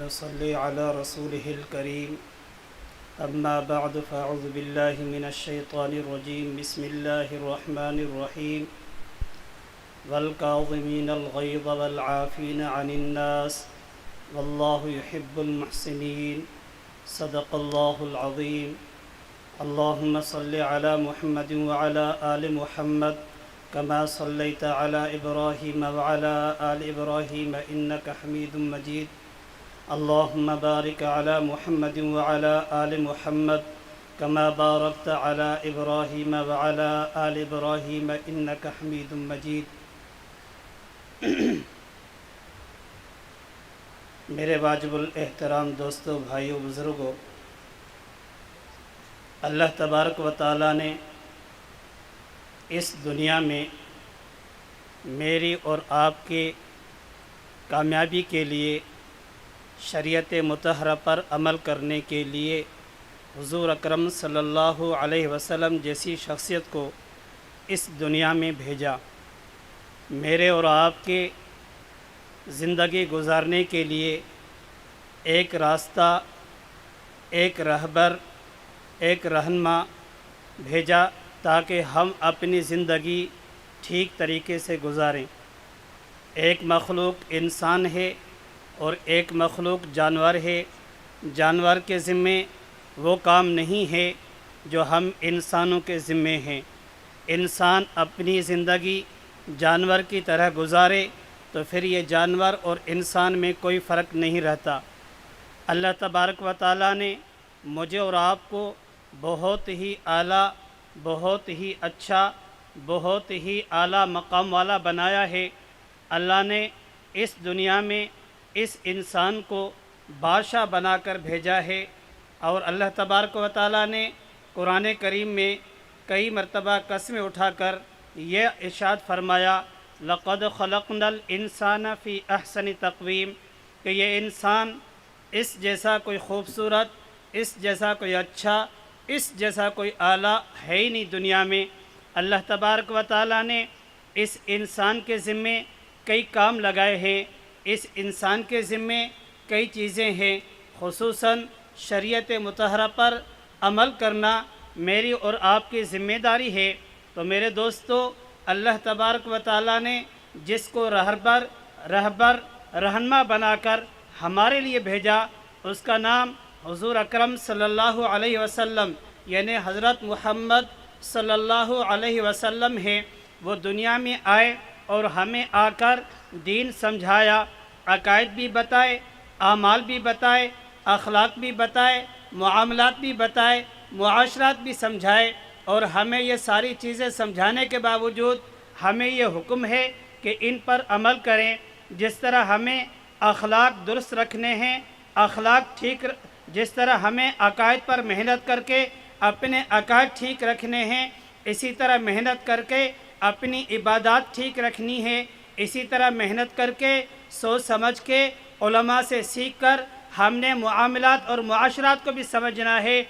نصلي على رسوله الكريم أما بعد فأعوذ بالله من الشيطان الرجيم بسم الله الرحمن الرحيم والكاظمين الغيظ والعافين عن الناس والله يحب المحسنين صدق الله العظيم اللهم صل على محمد وعلى آل محمد كما صليت على إبراهيم وعلى آل إبراهيم إنك حميد مجيد اللهم بارك على محمد وعلى آل محمد كما باركت على إبراهيم وعلى آل إبراهيم إنك حميد مجيد میرے واجب الاحترام دوستو، بھائیو، بزرگو، اللہ تبارک و تعالیٰ نے اس دنیا میں میری اور آپ کے کامیابی کے لیے شریعت مطہرہ پر عمل کرنے کے لیے حضور اکرم صلی اللہ علیہ وسلم جیسی شخصیت کو اس دنیا میں بھیجا۔ میرے اور آپ کے زندگی گزارنے کے لیے ایک راستہ، ایک رہبر، ایک رہنما بھیجا تاکہ ہم اپنی زندگی ٹھیک طریقے سے گزاریں۔ ایک مخلوق انسان ہے اور ایک مخلوق جانور ہے۔ جانور کے ذمے وہ کام نہیں ہے جو ہم انسانوں کے ذمے ہیں۔ انسان اپنی زندگی جانور کی طرح گزارے تو پھر یہ جانور اور انسان میں کوئی فرق نہیں رہتا۔ اللہ تبارک و تعالیٰ نے مجھے اور آپ کو بہت ہی اعلیٰ، بہت ہی اچھا، بہت ہی اعلیٰ مقام والا بنایا ہے۔ اللہ نے اس دنیا میں اس انسان کو بادشاہ بنا کر بھیجا ہے، اور اللہ تبارک و تعالیٰ نے قرآن کریم میں کئی مرتبہ قسمیں اٹھا کر یہ ارشاد فرمایا، لَقَدْ خَلَقْنَا الْإِنسَانَ فِي أَحْسَنِ تَقْوِيمٍ، کہ یہ انسان اس جیسا کوئی خوبصورت، اس جیسا کوئی اچھا، اس جیسا کوئی اعلیٰ ہے ہی نہیں دنیا میں۔ اللہ تبارک و تعالیٰ نے اس انسان کے ذمے کئی کام لگائے ہیں، اس انسان کے ذمے کئی چیزیں ہیں، خصوصاً شریعت مطہرہ پر عمل کرنا میری اور آپ کی ذمہ داری ہے۔ تو میرے دوستو، اللہ تبارک و تعالیٰ نے جس کو رہبر رہنما بنا کر ہمارے لیے بھیجا، اس کا نام حضور اکرم صلی اللہ علیہ وسلم یعنی حضرت محمد صلی اللہ علیہ وسلم ہے۔ وہ دنیا میں آئے اور ہمیں آ کر دین سمجھایا، عقائد بھی بتائے، اعمال بھی بتائے، اخلاق بھی بتائے، معاملات بھی بتائے، معاشرات بھی سمجھائے، اور ہمیں یہ ساری چیزیں سمجھانے کے باوجود ہمیں یہ حکم ہے کہ ان پر عمل کریں۔ جس طرح ہمیں اخلاق درست رکھنے ہیں، جس طرح ہمیں عقائد پر محنت کر کے اپنے عقائد ٹھیک رکھنے ہیں، اسی طرح محنت کر کے اپنی عبادات ٹھیک رکھنی ہے، اسی طرح محنت کر کے سوچ سمجھ کے علماء سے سیکھ کر ہم نے معاملات اور معاشرات کو بھی سمجھنا ہے۔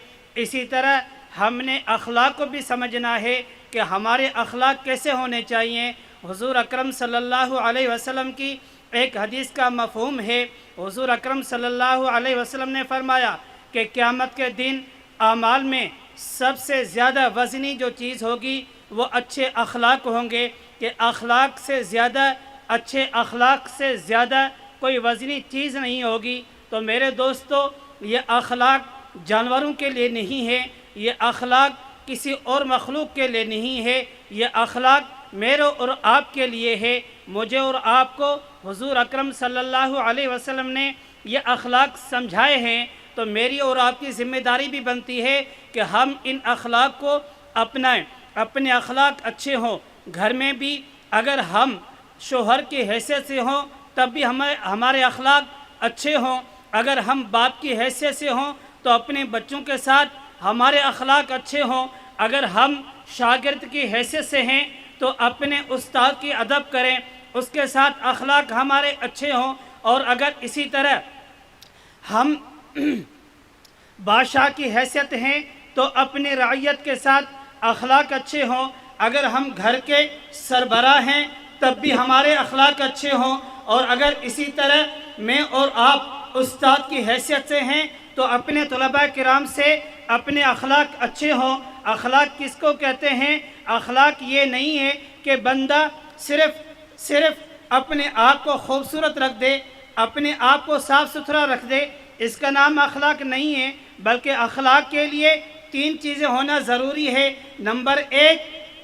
اسی طرح ہم نے اخلاق کو بھی سمجھنا ہے کہ ہمارے اخلاق کیسے ہونے چاہیے۔ حضور اکرم صلی اللہ علیہ وسلم کی ایک حدیث کا مفہوم ہے، حضور اکرم صلی اللہ علیہ وسلم نے فرمایا کہ قیامت کے دن اعمال میں سب سے زیادہ وزنی جو چیز ہوگی وہ اچھے اخلاق ہوں گے، کہ اخلاق سے زیادہ، اچھے اخلاق سے زیادہ کوئی وزنی چیز نہیں ہوگی۔ تو میرے دوستو، یہ اخلاق جانوروں کے لیے نہیں ہے، یہ اخلاق کسی اور مخلوق کے لیے نہیں ہے، یہ اخلاق میرے اور آپ کے لیے ہے۔ مجھے اور آپ کو حضور اکرم صلی اللہ علیہ وسلم نے یہ اخلاق سمجھائے ہیں، تو میری اور آپ کی ذمہ داری بھی بنتی ہے کہ ہم ان اخلاق کو اپنائیں، اپنے اخلاق اچھے ہوں۔ گھر میں بھی اگر ہم شوہر کی حیثیت سے ہوں تب بھی ہمارے اخلاق اچھے ہوں، اگر ہم باپ کی حیثیت سے ہوں تو اپنے بچوں کے ساتھ ہمارے اخلاق اچھے ہوں، اگر ہم شاگرد کی حیثیت سے ہیں تو اپنے استاد کی ادب کریں، اس کے ساتھ اخلاق ہمارے اچھے ہوں، اور اگر اسی طرح ہم بادشاہ کی حیثیت ہیں تو اپنی رعیت کے ساتھ اخلاق اچھے ہوں، اگر ہم گھر کے سربراہ ہیں تب بھی ہمارے اخلاق اچھے ہوں، اور اگر اسی طرح میں اور آپ استاد کی حیثیت سے ہیں تو اپنے طلباء کرام سے اپنے اخلاق اچھے ہوں۔ اخلاق کس کو کہتے ہیں؟ اخلاق یہ نہیں ہے کہ بندہ صرف اپنے آپ کو خوبصورت رکھ دے، اپنے آپ کو صاف ستھرا رکھ دے، اس کا نام اخلاق نہیں ہے، بلکہ اخلاق کے لیے 3 چیزیں ہونا ضروری ہے۔ نمبر 1،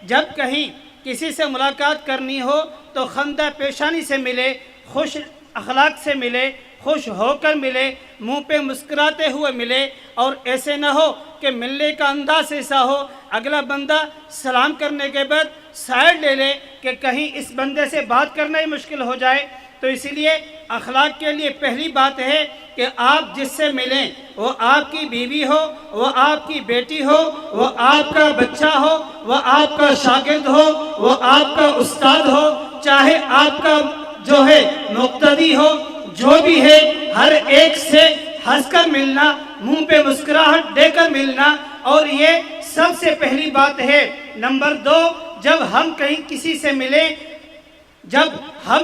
جب کہیں کسی سے ملاقات کرنی ہو تو خندہ پیشانی سے ملے، خوش اخلاق سے ملے، خوش ہو کر ملے، منہ پہ مسکراتے ہوئے ملے، اور ایسے نہ ہو کہ ملنے کا انداز ایسا ہو اگلا بندہ سلام کرنے کے بعد سائڈ لے لے کہ کہیں اس بندے سے بات کرنا ہی مشکل ہو جائے۔ تو اسی لیے اخلاق کے لیے پہلی بات ہے کہ آپ جس سے ملیں وہ آپ کی بیوی ہو، وہ آپ کی بیٹی ہو، وہ آپ کا بچہ ہو، وہ آپ کا شاگرد ہو، وہ آپ کا استاد ہو، چاہے آپ کا جو ہے مقتدی ہو، جو بھی ہے، ہر ایک سے ہنس کر ملنا، منہ پہ مسکراہٹ دے کر ملنا، اور یہ سب سے پہلی بات ہے۔ نمبر 2، جب ہم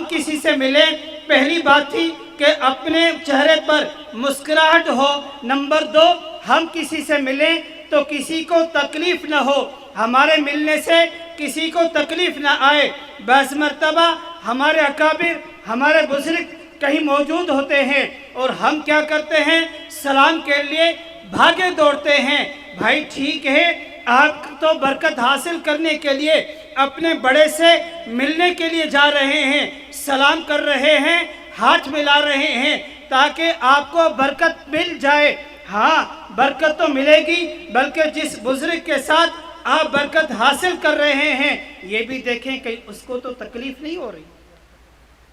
کسی سے ملیں پہلی بات تھی کہ اپنے چہرے پر مسکراہٹ ہو۔ نمبر 2، ہم کسی سے ملیں تو کسی کو تکلیف نہ ہو، ہمارے ملنے سے کسی کو تکلیف نہ آئے۔ بعض مرتبہ ہمارے اکابر، ہمارے بزرگ کہیں موجود ہوتے ہیں اور ہم کیا کرتے ہیں؟ سلام کے لیے بھاگے دوڑتے ہیں۔ بھائی ٹھیک ہے، آپ تو برکت حاصل کرنے کے لیے اپنے بڑے سے ملنے کے لیے جا رہے ہیں، سلام کر رہے ہیں، ہاتھ ملا رہے ہیں تاکہ آپ کو برکت مل جائے۔ ہاں برکت تو ملے گی، بلکہ جس بزرگ کے ساتھ آپ برکت حاصل کر رہے ہیں یہ بھی دیکھیں کہیں اس کو تو تکلیف نہیں ہو رہی،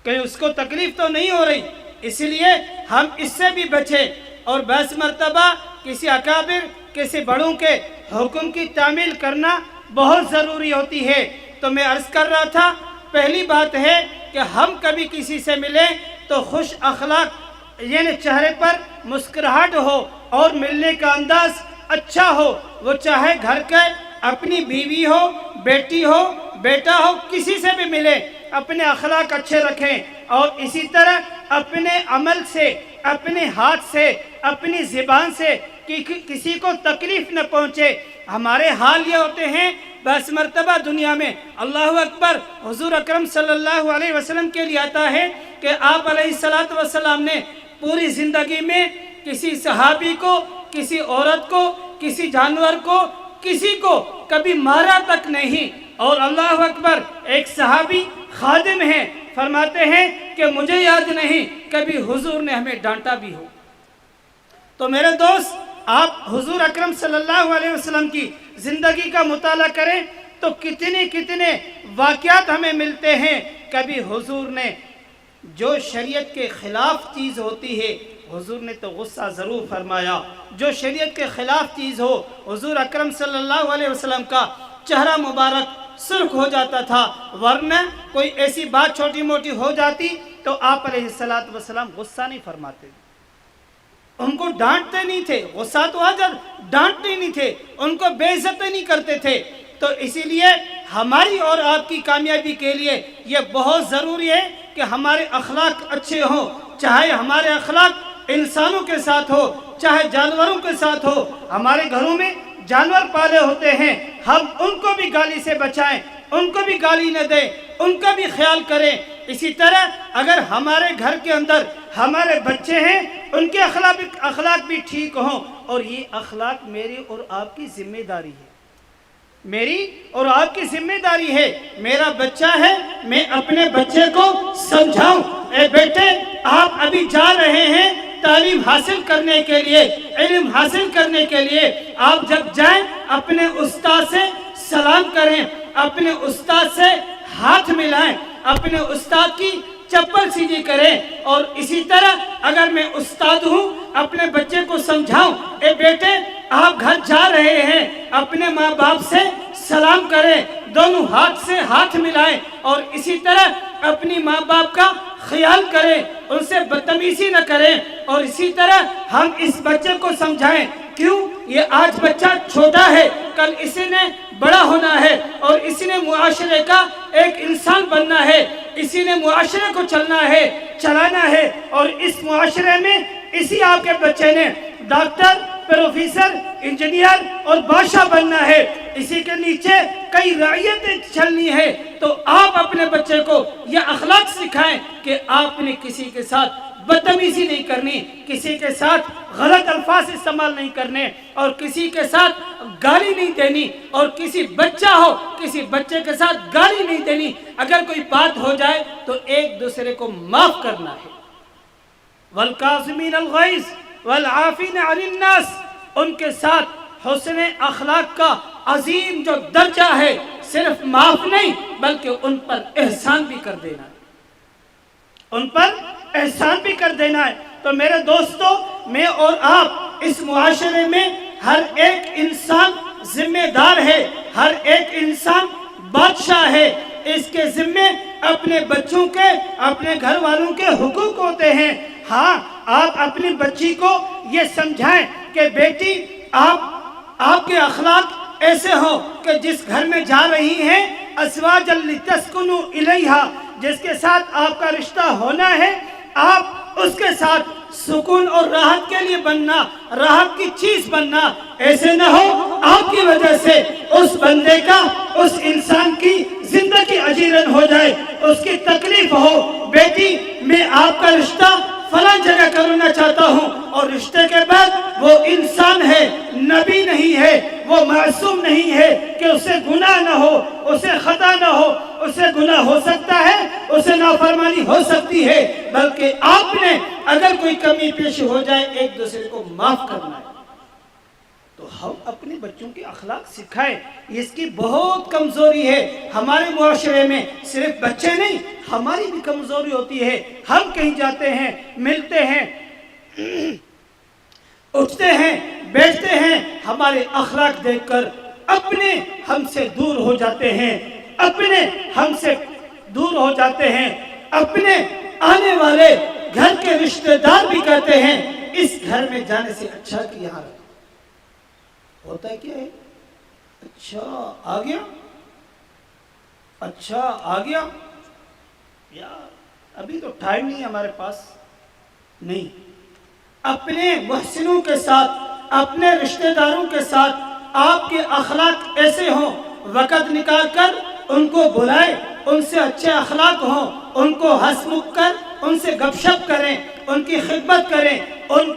کہیں اس کو تکلیف تو نہیں ہو رہی، اس لیے ہم اس سے بھی بچیں۔ اور بعض مرتبہ کسی اکابر، کسی بڑوں کے حکم کی تعمیل کرنا بہت ضروری ہوتی ہے۔ تو میں عرض کر رہا تھا، پہلی بات ہے کہ ہم کبھی کسی سے ملیں تو خوش اخلاق، یعنی چہرے پر مسکراہٹ ہو اور ملنے کا انداز اچھا ہو، وہ چاہے گھر کے اپنی بیوی ہو، بیٹی ہو، بیٹا ہو، کسی سے بھی ملے اپنے اخلاق اچھے رکھیں، اور اسی طرح اپنے عمل سے، اپنے ہاتھ سے، اپنی زبان سے کسی کو تکلیف نہ پہنچے۔ ہمارے حال یہ ہوتے ہیں بس مرتبہ دنیا میں اللہ اکبر حضور اکرم صلی اللہ علیہ وسلم کے لیے آتا ہے کہ آپ علیہ السلام نے پوری زندگی میں کسی صحابی کو، کسی عورت کو، کسی جانور کو، کسی کو کبھی مارا تک نہیں۔ اور اللہ اکبر، ایک صحابی خادم ہیں، فرماتے ہیں کہ مجھے یاد نہیں کبھی حضور نے ہمیں ڈانٹا بھی ہو۔ تو میرے دوست، آپ حضور اکرم صلی اللہ علیہ وسلم کی زندگی کا مطالعہ کریں تو کتنے واقعات ہمیں ملتے ہیں۔ کبھی حضور نے جو شریعت کے خلاف چیز ہوتی ہے حضور نے تو غصہ ضرور فرمایا، جو شریعت کے خلاف چیز ہو حضور اکرم صلی اللہ علیہ وسلم کا چہرہ مبارک سرخ ہو جاتا تھا، ورنہ کوئی ایسی بات چھوٹی موٹی ہو جاتی تو آپ علیہ السلام غصہ نہیں فرماتے، ان کو ڈانٹتے نہیں تھے، غصہ تو آ جب ڈانٹتے نہیں تھے، ان کو بے عزت نہیں کرتے تھے۔ تو اسی لیے ہماری اور آپ کی کامیابی کے لیے یہ بہت ضروری ہے کہ ہمارے اخلاق اچھے ہوں، چاہے ہمارے اخلاق انسانوں کے ساتھ ہو، چاہے جانوروں کے ساتھ ہو۔ ہمارے گھروں میں جانور پالے ہوتے ہیں، ہم ان کو بھی گالی سے بچائیں، ان کو بھی گالی نہ دیں، ان کا بھی خیال کریں۔ اسی طرح اگر ہمارے گھر کے اندر ہمارے بچے ہیں، ان کے اخلاق بھی ٹھیک ہوں، اور یہ اخلاق میری اور آپ کی ذمہ داری ہے، میری اور آپ کی ذمہ داری ہے۔ میرا بچہ ہے، میں اپنے بچے کو سمجھاؤں، اے بیٹے آپ ابھی جا رہے ہیں تعلیم حاصل کرنے کے لیے، علم حاصل کرنے کے لیے، آپ جب جائیں اپنے استاد سے سلام کریں، اپنے استاد سے ہاتھ ملائیں، اپنے استاد کی چپل سیدھی کریں۔ اور اسی طرح اگر میں استاد ہوں اپنے بچے کو سمجھاؤں، اے بیٹے آپ گھر جا رہے ہیں اپنے ماں باپ سے سلام کریں، دونوں ہاتھ سے ہاتھ ملائیں، اور اسی طرح اپنی ماں باپ کا خیال کریں، ان سے بدتمیزی نہ کریں۔ اور اسی طرح ہم اس بچے کو سمجھائیں، کیوں یہ آج بچہ چھوٹا ہے، کل اسی نے بڑا ہونا ہے، اور اسی نے معاشرے کا ایک انسان بننا ہے، اسی نے معاشرے کو چلنا ہے، چلانا ہے، اور اس معاشرے میں اسی آپ کے بچے نے ڈاکٹر، پروفیسر، انجینئر اور بادشاہ بننا ہے، اسی کے نیچے کئی رعیتیں چلنی ہے، تو آپ اپنے بچے کو یہ اخلاق سکھائیں کہ آپ نے کسی کے ساتھ بدتمیزی نہیں کرنی، کسی کے ساتھ غلط الفاظ استعمال نہیں کرنے، اور کسی کے ساتھ گالی نہیں دینی، اور کسی بچہ ہو کسی بچے کے ساتھ گالی نہیں دینی، اگر کوئی بات ہو جائے تو ایک دوسرے کو معاف کرنا ہے۔ وَالْقَاظِمِينَ الْغَيْظَ وَالْعَافِينَ عَنِ النَّاسِ، ان کے ساتھ حسن اخلاق کا عظیم جو درجہ ہے، صرف معاف نہیں بلکہ ان پر احسان بھی کر دینا ہے، ان پر احسان بھی کر دینا ہے۔ تو میرے دوستو، میں اور آپ اس معاشرے میں ہر ایک انسان ذمہ دار ہے، ہر ایک انسان بادشاہ ہے، اس کے ذمے اپنے بچوں کے، اپنے گھر والوں کے حقوق ہوتے ہیں۔ ہاں، آپ اپنی بچی کو یہ سمجھائیں کہ بیٹی آپ کے اخلاق ایسے ہو کہ جس گھر میں جا رہی ہیں ازواجا لتسکنوا الیہا، جس کے ساتھ آپ کا رشتہ ہونا ہے، آپ اس کے ساتھ سکون اور راحت کے لیے بننا، راحت کی چیز بننا۔ ایسے نہ ہو آپ کی وجہ سے اس بندے کا، اس انسان کی زندگی اجیرن ہو جائے، اس کی تکلیف ہو۔ بیٹی، میں آپ کا رشتہ فلاں جگہ کرنا چاہتا ہوں، اور رشتے کے بعد وہ انسان ہے، نبی نہیں ہے، وہ معصوم نہیں ہے کہ اسے گناہ نہ ہو، اسے خطا نہ ہو، اسے گناہ ہو سکتا ہے، اسے نافرمانی ہو سکتی ہے، بلکہ آپ نے اگر کوئی کمی پیش ہو جائے ایک دوسرے کو معاف کرنا ہے۔ تو ہم اپنے بچوں کی اخلاق سکھائیں، اس کی بہت کمزوری ہے ہمارے معاشرے میں۔ صرف بچے نہیں، ہماری بھی کمزوری ہوتی ہے۔ ہم کہیں جاتے ہیں، ملتے ہیں، اٹھتے ہیں، بیٹھتے ہیں، ہمارے اخلاق دیکھ کر اپنے ہم سے دور ہو جاتے ہیں، اپنے ہم سے دور ہو جاتے ہیں۔ اپنے آنے والے گھر کے رشتہ دار بھی کہتے ہیں اس گھر میں جانے سے اچھا کہ یہاں رہے۔ ہوتا ہے کیا ہے؟ اچھا آ گیا، اچھا آ گیا، یار ابھی تو ٹائم نہیں ہمارے پاس۔ نہیں، اپنے محسنوں کے ساتھ، اپنے رشتہ داروں کے ساتھ آپ کے اخلاق ایسے ہوں، وقت نکال کر ان کو بلائیں، ان سے اچھے اخلاق ہوں، ان کو ہنس مکھ کر ان سے گپ شپ کریں، ان کی خدمت کریں، ان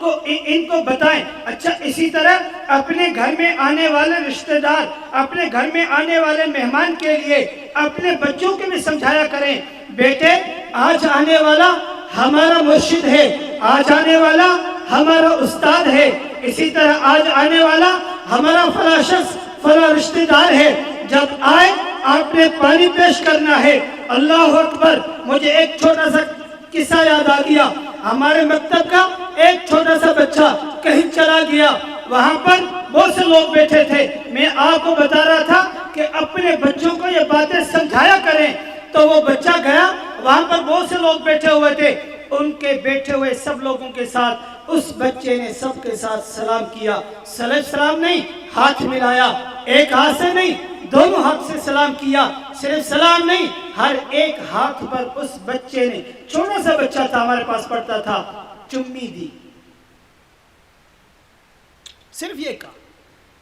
کو بتائیں۔ اچھا، اسی طرح اپنے گھر میں آنے والے رشتہ دار، اپنے گھر میں آنے والے مہمان کے لیے اپنے بچوں کے بھی سمجھایا کریں، بیٹے آج آنے والا ہمارا مرشد ہے، آج آنے والا ہمارا استاد ہے، اسی طرح آج آنے والا ہمارا فلاں شخص، فلاں رشتہ دار ہے، جب آئے آپ نے پانی پیش کرنا ہے۔ اللہ اکبر! مجھے ایک چھوٹا سا قصہ یاد آ گیا۔ ہمارے مکتب کا ایک چھوٹا سا بچہ کہیں چلا گیا، وہاں پر بہت سے لوگ بیٹھے تھے، میں آپ کو بتا رہا تھا کہ اپنے بچوں کو یہ باتیں سمجھایا کریں۔ تو وہ بچہ گیا، وہاں پر بہت سے لوگ بیٹھے ہوئے تھے، ان کے بیٹھے ہوئے سب لوگوں کے ساتھ اس بچے نے سب کے ساتھ سلام کیا۔ سلام نہیں، ہاتھ ملایا، ایک ہاتھ سے نہیں، دونوں ہاتھ سے سلام کیا۔ صرف سلام نہیں، ہر ایک ہاتھ پر اس بچے نے، چھوٹا سا بچہ تھا ہمارے پاس پڑھتا تھا، چمی دی۔ صرف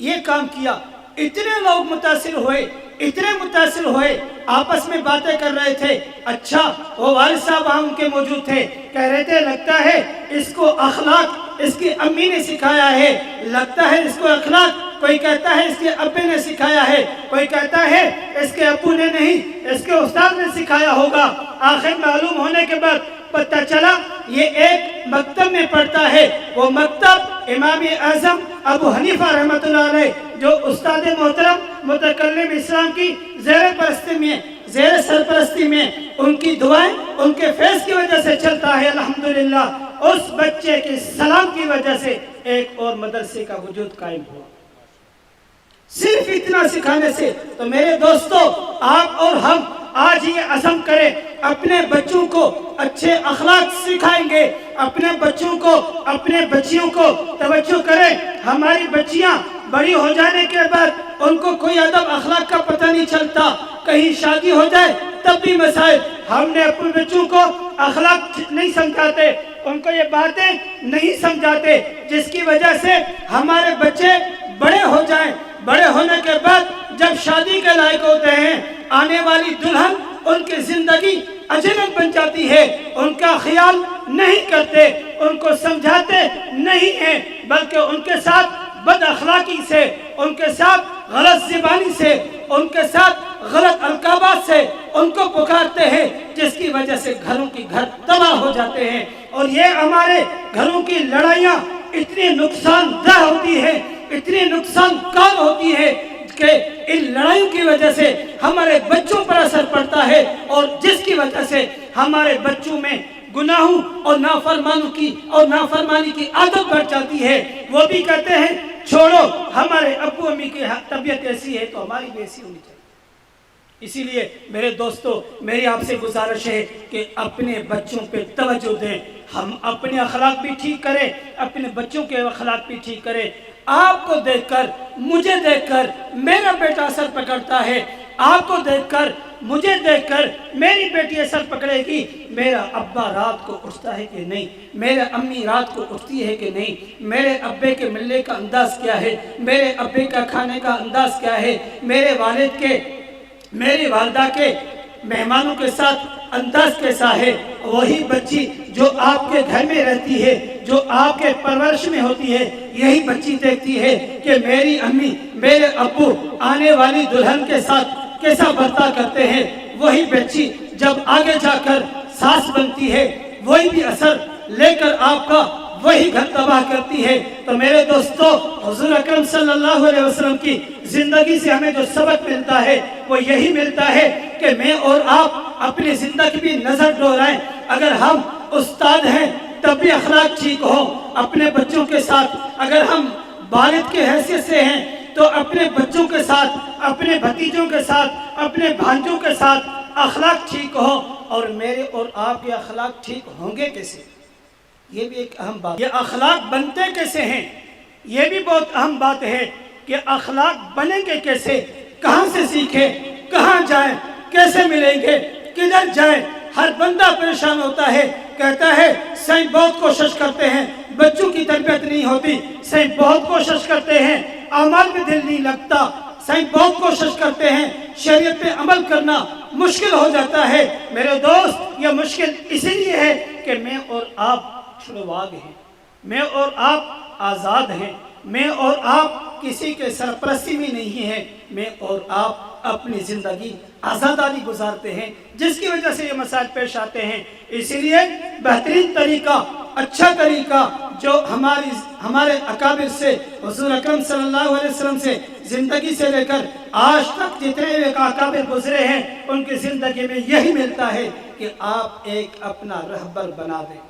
یہ کام کیا۔ اتنے لوگ متاثر ہوئے، اتنے متاثر ہوئے، آپس میں باتیں کر رہے تھے۔ اچھا، وہ والد صاحب وہاں ان کے موجود تھے، کہہ رہے تھے لگتا ہے اس کو اخلاق اس کی امی نے سکھایا ہے، لگتا ہے اس کو اخلاق کوئی کہتا ہے اس کے ابے نے سکھایا ہے، کوئی کہتا ہے اس کے ابو نے نہیں، اس کے استاد نے سکھایا ہوگا۔ آخر معلوم ہونے کے بعد پتہ چلا یہ ایک مکتب میں پڑھتا ہے، وہ مکتب امام اعظم ابو حنیفہ رحمۃ اللہ علیہ، جو استاد محترم متکلم اسلام کی زیر سرپرستی میں ان کی دعائیں، ان کے فیض کی وجہ سے چلتا ہے۔ الحمدللہ اس بچے کے سلام کی وجہ سے ایک اور مدرسے کا وجود قائم ہوا، صرف اتنا سکھانے سے۔ تو میرے دوستو، آپ اور ہم آج یہ عزم کریں، اپنے بچوں کو اچھے اخلاق سکھائیں گے، اپنے بچوں کو، اپنے بچیوں کو توجہ کریں۔ ہماری بچیاں بڑی ہو جانے کے بعد ان کو کوئی ادب اخلاق کا پتہ نہیں چلتا، کہیں شادی ہو جائے تب بھی مسائل. ہم نے اپنے بچوں کو اخلاق نہیں سمجھاتے, ان کو یہ باتیں نہیں سمجھاتے, جس کی وجہ سے ہمارے بچے بڑے ہو جائیں. بڑے ہونے کے بعد جب شادی کے لائق ہوتے ہیں, آنے والی دلہن ان کی زندگی اجنبی بن جاتی ہے, ان کا خیال نہیں کرتے, ان کو سمجھاتے نہیں ہیں, بلکہ ان کے ساتھ بد اخلاقی سے, ان کے ساتھ غلط زبانی سے, ان کے ساتھ غلط القابات سے ان کو پکارتے ہیں, جس کی وجہ سے گھروں کی گھر تباہ ہو جاتے ہیں. اور یہ ہمارے گھروں کی لڑائیاں اتنی نقصان دہ ہوتی ہیں, اتنی نقصان کار ہوتی ہے کہ ان لڑائیوں کی وجہ سے ہمارے بچوں پر اثر پڑتا ہے, اور جس کی وجہ سے ہمارے بچوں میں گناہوں اور نافرمانی کی عادت بڑھ جاتی ہے. وہ بھی کہتے ہیں چھوڑو, ہمارے ابو امی کی طبیعت ایسی ہے تو ہماری بھی ایسی ہونی چاہیے. اسی لیے میرے دوستو, میری آپ سے گزارش ہے کہ اپنے بچوں پہ توجہ دیں. ہم اپنے اخلاق بھی ٹھیک کریں, اپنے بچوں کے اخلاق بھی ٹھیک کریں. آپ کو دیکھ کر, مجھے دیکھ کر میرا بیٹا اثر پکڑتا ہے, آپ کو دیکھ کر, مجھے دیکھ کر میری بیٹی اثر پکڑے گی. میرا ابا رات کو اٹھتا ہے کہ نہیں, میرے امی رات کو اٹھتی ہے کہ نہیں, میرے ابے کے ملنے کا انداز کیا ہے, میرے ابے کا کھانے کا انداز کیا ہے, میرے والد کے, میری والدہ کے مہمانوں کے ساتھ انداز کیسا ہے. وہی بچی جو آپ کے گھر میں رہتی ہے, جو آپ کے پرورش میں ہوتی ہے, یہی بچی دیکھتی ہے کہ میری امی, میرے ابو آنے والی دلہن کے ساتھ کیسا برتاؤ کرتے ہیں. وہی بچی جب آگے جا کر ساس بنتی ہے, وہی بھی اثر لے کر آپ کا وہی گھر تباہ کرتی ہے. تو میرے دوستو, حضور اکرم صلی اللہ علیہ وسلم کی زندگی سے ہمیں جو سبق ملتا ہے وہ یہی ملتا ہے کہ میں اور آپ اپنی زندگی بھی نظر ڈورائیں. اگر ہم استاد ہیں تب بھی اخلاق ٹھیک ہو اپنے بچوں کے ساتھ, اگر ہم والد کے حیثیت سے ہیں تو اپنے بچوں کے ساتھ, اپنے بھتیجوں کے ساتھ, اپنے بھانجوں کے ساتھ اخلاق ٹھیک ہو. اور میرے اور آپ کے اخلاق ٹھیک ہوں گے کیسے, یہ بھی ایک اہم بات. یہ اخلاق بنتے کیسے ہیں, یہ بھی بہت اہم بات ہے کہ اخلاق بنیں گے کیسے, کہاں سے سیکھیں, کہاں جائیں, کیسے ملیں گے, کدھر جائیں. ہر بندہ پریشان ہوتا ہے, کہتا ہے سائیں بہت کوشش کرتے ہیں, بچوں کی تربیت نہیں ہوتی, سائیں بہت کوشش کرتے ہیں, اعمال میں دل نہیں لگتا, سائیں بہت کوشش کرتے ہیں, شریعت پہ عمل کرنا مشکل ہو جاتا ہے. میرے دوست, یہ مشکل اسی لیے ہے کہ میں اور آپ چھڑواگ ہیں, میں اور آپ آزاد ہیں, میں اور آپ کسی کے سرپرستی میں نہیں ہیں, میں اور آپ اپنی زندگی آزادی گزارتے ہیں, جس کی وجہ سے یہ مسائل پیش آتے ہیں. اسی لیے بہترین طریقہ, اچھا طریقہ جو ہمارے اکابر سے, حضور اکرم صلی اللہ علیہ وسلم سے زندگی سے لے کر آج تک جتنے اکابر گزرے ہیں ان کی زندگی میں یہی ملتا ہے کہ آپ ایک اپنا رہبر بنا دیں,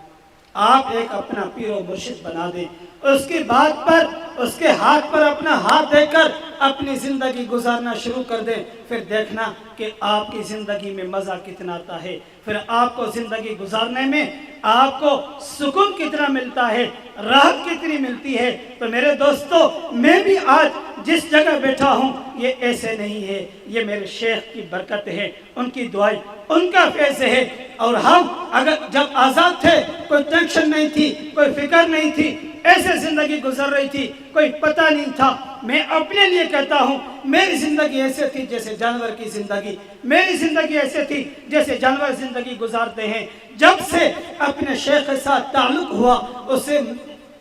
آپ ایک اپنا پیر و مرشد بنا دیں, اس کی بات پر, اس کے ہاتھ پر اپنا ہاتھ دے کر اپنی زندگی گزارنا شروع کر دیں. پھر دیکھنا کہ آپ کی زندگی میں مزہ کتنا آتا ہے, پھر آپ کو زندگی گزارنے میں آپ کو سکون کتنا ملتا ہے, راحت کتنی ملتی ہے. تو میرے دوستو, میں بھی آج جس جگہ بیٹھا ہوں یہ ایسے نہیں ہے, یہ میرے شیخ کی برکت ہے, ان کی دعائیں, ان کا فیض ہے. اور ہم اگر جب آزاد تھے, کوئی ٹینشن نہیں تھی, کوئی فکر نہیں تھی, ایسے زندگی گزر رہی تھی, کوئی پتہ نہیں تھا. میں اپنے لیے کہتا ہوں, میری زندگی ایسے تھی جیسے جانور کی زندگی, میری زندگی ایسے تھی جیسے جانور زندگی گزارتے ہیں. جب سے اپنے شیخ کے ساتھ تعلق ہوا, اسے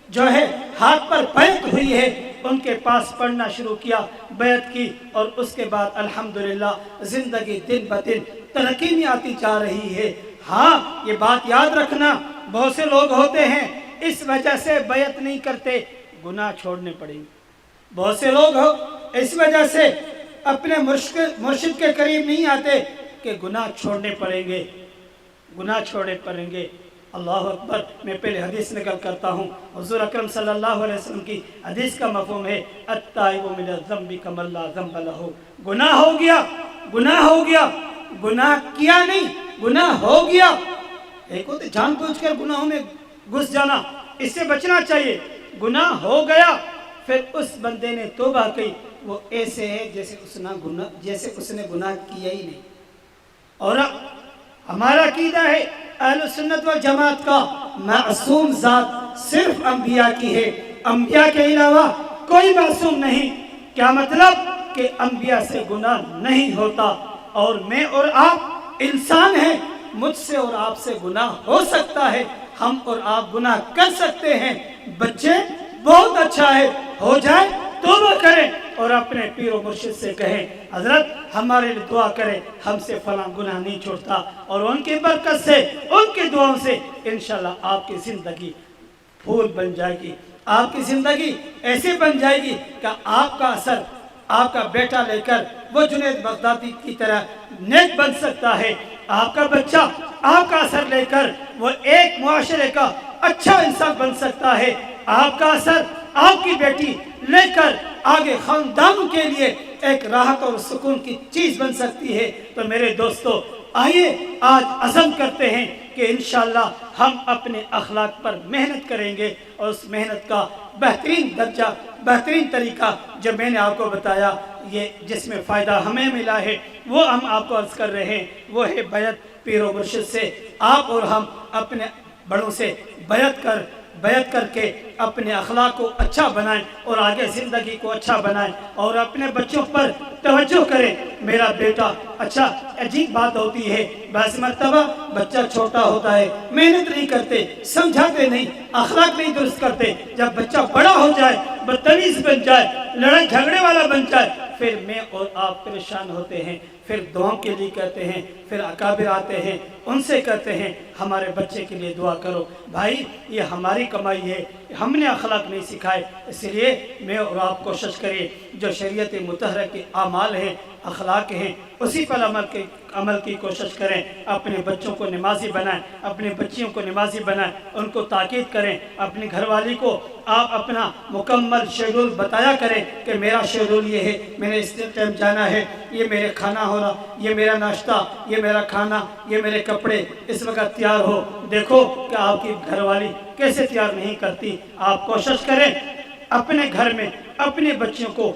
جو ہے ہاتھ پر بیعت ہوئی ہے, ان کے پاس پڑھنا شروع کیا, بیعت کی, اور اس کے بعد الحمدللہ زندگی دن بدن ترقی میں آتی جا رہی ہے. ہاں, یہ بات یاد رکھنا, بہت سے لوگ ہوتے ہیں اس وجہ سے بیعت نہیں کرتے, گناہ چھوڑنے پڑیں گے. بہت سے لوگ ہو اس وجہ سے اپنے مرشد کے قریب نہیں آتے کہ گناہ چھوڑنے پڑیں گے, گناہ چھوڑنے پڑیں گے. اللہ اکبر. میں پہلے حدیث نقل کرتا ہوں. حضور اکرم صلی اللہ علیہ وسلم کی حدیث کا مفہوم ہے التائب من الذنب کمن لا ذنب لہ. گناہ ہو گیا, گناہ ہو گیا, گناہ کیا نہیں, گناہ ہو گیا. ایک ہوتے جان بوجھ کر گناہوں میں گھس جانا, اس سے بچنا چاہیے. گناہ ہو گیا, پھر اس بندے نے توبہ کی, وہ ایسے ہے جیسے اس نے گناہ کیا ہی نہیں. اور ہمارا عقیدہ ہے اہل سنت و جماعت کا معصوم ذات صرف انبیاء کی ہے، انبیاء کے علاوہ کوئی معصوم نہیں۔ کیا مطلب؟ کہ انبیاء سے گناہ نہیں ہوتا، اور میں اور آپ انسان ہیں، مجھ سے اور آپ سے گناہ ہو سکتا ہے، ہم اور آپ گناہ کر سکتے ہیں۔ بچے بہت اچھا ہے، ہو جائے توبہ کریں اور اپنے پیر و مرشد سے کہیں حضرت ہمارے لیے دعا کریں، ہم سے فلاں گناہ نہیں چھوڑتا، اور ان کی برکت سے، ان کی دعاؤں سے انشاءاللہ آپ کی زندگی پھول بن جائے گی، آپ کی زندگی ایسے بن جائے گی کہ آپ کا اثر آپ کا بیٹا لے کر وہ جنید بغدادی کی طرح نیک بن سکتا ہے، آپ کا بچہ آپ کا اثر لے کر وہ ایک معاشرے کا اچھا انسان بن سکتا ہے، آپ کا اثر آپ کی بیٹی لے کر آگے خاندان کے لیے ایک راحت اور سکون کی چیز بن سکتی ہے۔ تو میرے دوستو آئیے آج عزم کرتے ہیں کہ انشاءاللہ ہم اپنے اخلاق پر محنت کریں گے، اور اس محنت کا بہترین درجہ، بہترین طریقہ جو میں نے آپ کو بتایا، یہ جس میں فائدہ ہمیں ملا ہے وہ ہم آپ کو عرض کر رہے ہیں، وہ ہے بیعت پیر و مرشد سے۔ آپ اور ہم اپنے بڑوں سے بیعت کر کے اپنے اخلاق کو اچھا بنائیں اور آگے زندگی کو اچھا بنائیں، اور اپنے بچوں پر توجہ کریں۔ میرا بیٹا اچھا، عجیب بات ہوتی ہے، بعض مرتبہ بچہ چھوٹا ہوتا ہے، محنت نہیں کرتے، سمجھاتے نہیں، اخلاق نہیں درست کرتے، جب بچہ بڑا ہو جائے، بدتمیز بن جائے، لڑائی جھگڑے والا بن جائے، پھر میں اور آپ پریشان ہوتے ہیں، پھر دعاؤں کے لیے کہتے ہیں، پھر اکابر آتے ہیں، ان سے کہتے ہیں ہمارے بچے کے لیے دعا کرو۔ بھائی یہ ہماری کمائی ہے، ہم نے اخلاق نہیں سکھائے، اس لیے میں اور آپ کوشش کریں جو شریعت مطہرہ کے اعمال ہیں، اخلاق ہیں، اسی پر عمل کی کوشش کریں، اپنے بچوں کو نمازی بنائیں، اپنے بچیوں کو نمازی بنائیں، ان کو تاکید کریں، اپنی گھر والی کو آپ اپنا مکمل شیڈول بتایا کریں کہ میرا شیڈول یہ ہے، میں نے اس ٹائم جانا ہے، یہ میرے کھانا ہونا، یہ میرا ناشتہ، یہ میرا کھانا، یہ میرے کپڑے اس وقت تیار ہو۔ دیکھو کہ آپ کی گھر والی کیسے تیار نہیں کرتی۔ آپ کوشش کریں اپنے گھر میں اپنے بچوں کو،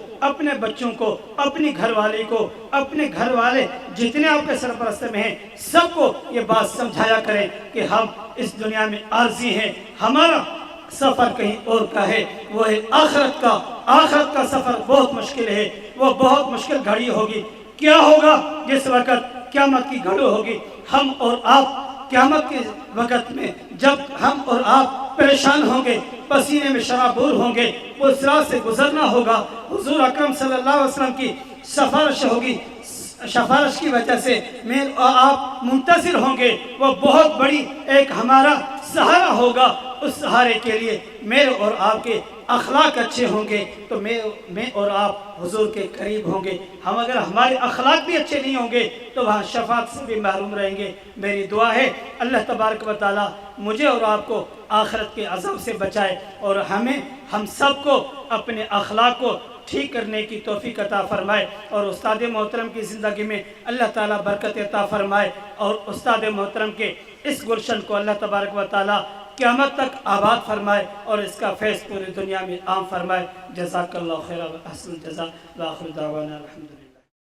اپنی گھر والی کو، اپنے گھر والے جتنے آپ کے سرپرست میں ہیں سب کو یہ بات سمجھایا کریں کہ ہم اس دنیا میں عارضی ہیں، ہمارا سفر کہیں اور کا ہے، وہ ہے آخرت کا۔ آخرت کا سفر بہت مشکل ہے، وہ بہت مشکل گھڑی ہوگی۔ کیا ہوگا جس وقت قیامت کی گھڑی ہوگی؟ ہم اور آپ قیامت کے وقت میں جب ہم اور آپ پریشان ہوں گے، پسینے میں شرابور ہوں گے، وہ صراط سے گزرنا ہوگا، حضور اکرم صلی اللہ علیہ وسلم کی سفارش ہوگی، سفارش کی وجہ سے میں اور آپ منتصر ہوں گے، وہ بہت بڑی ایک ہمارا سہارا ہوگا۔ اس سہارے کے لیے میرے اور آپ کے اخلاق اچھے ہوں گے تو میں اور آپ حضور کے قریب ہوں گے۔ ہم اگر ہمارے اخلاق بھی اچھے نہیں ہوں گے تو وہاں شفاعت سے بھی محروم رہیں گے۔ میری دعا ہے اللہ تبارک و تعالی مجھے اور آپ کو آخرت کے عذاب سے بچائے، اور ہم سب کو اپنے اخلاق کو ٹھیک کرنے کی توفیق عطا فرمائے، اور استاد محترم کی زندگی میں اللہ تعالیٰ برکت عطا فرمائے، اور استاد محترم کے اس گلشن کو اللہ تبارک و تعالیٰ قیامت تک آباد فرمائے، اور اس کا فیض پوری دنیا میں عام فرمائے۔ جزاک اللہ خیر و احسن الجزا، وآخر دعوانا الحمدللہ۔